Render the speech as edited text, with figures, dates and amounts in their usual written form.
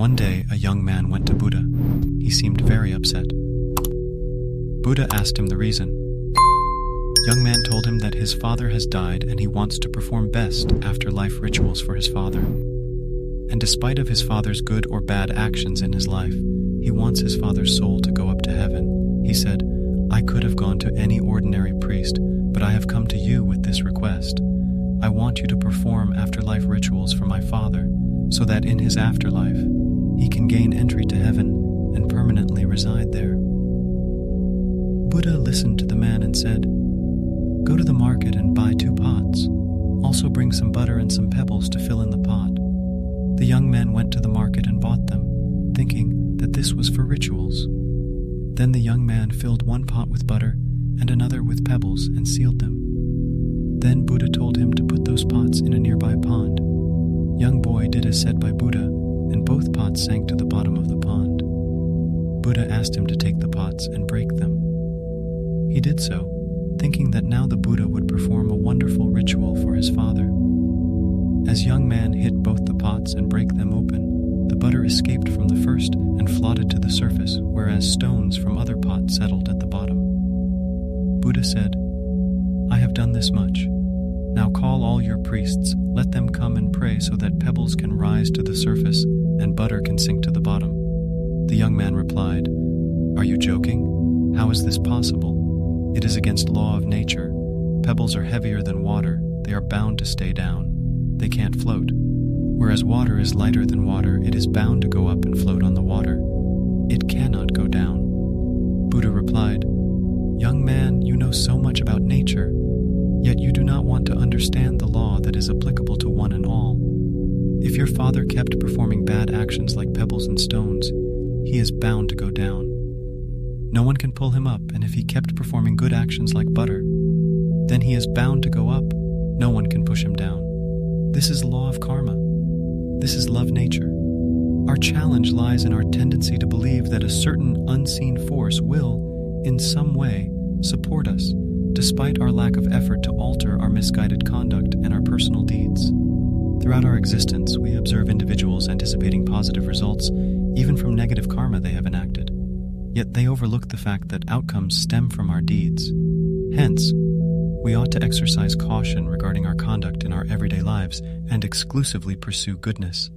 One day, a young man went to Buddha. He seemed very upset. Buddha asked him the reason. Young man told him that his father has died and he wants to perform best afterlife rituals for his father. And despite of his father's good or bad actions in his life, he wants his father's soul to go up to heaven. He said, "I could have gone to any ordinary priest, but I have come to you with this request. I want you to perform afterlife rituals for my father, so that in his afterlife, he can gain entry to heaven and permanently reside there." Buddha listened to the man and said, "Go to the market and buy 2 pots. Also bring some butter and some pebbles to fill in the pot." The young man went to the market and bought them, thinking that this was for rituals. Then the young man filled 1 pot with butter and another with pebbles and sealed them. Then Buddha told him to put those pots in a nearby pond. Young boy did as said by Buddha, and both pots sank to the bottom of the pond. Buddha asked him to take the pots and break them. He did so, thinking that now the Buddha would perform a wonderful ritual for his father. As young man hit both the pots and break them open, the butter escaped from the first and floated to the surface, whereas stones from other pots settled at the bottom. Buddha said, "I have done this much. Now call all your priests, let them come and pray so that pebbles can rise to the surface and butter can sink to the bottom." The young man replied, "Are you joking? How is this possible? It is against law of nature. Pebbles are heavier than water. They are bound to stay down. They can't float. Whereas water is lighter than water, it is bound to go up and float on the water. It cannot go down." Buddha replied, "Young man, you know so much about nature, yet you do not want to understand the law that is applicable to one and all. If your father kept performing bad actions like pebbles and stones, he is bound to go down. No one can pull him up, and if he kept performing good actions like butter, then he is bound to go up. No one can push him down. This is law of karma. This is love nature. Our challenge lies in our tendency to believe that a certain unseen force will, in some way, support us, despite our lack of effort to alter our misguided conduct and our personal deeds. Throughout our existence, we observe individuals anticipating positive results, even from negative karma they have enacted. Yet they overlook the fact that outcomes stem from our deeds. Hence, we ought to exercise caution regarding our conduct in our everyday lives and exclusively pursue goodness.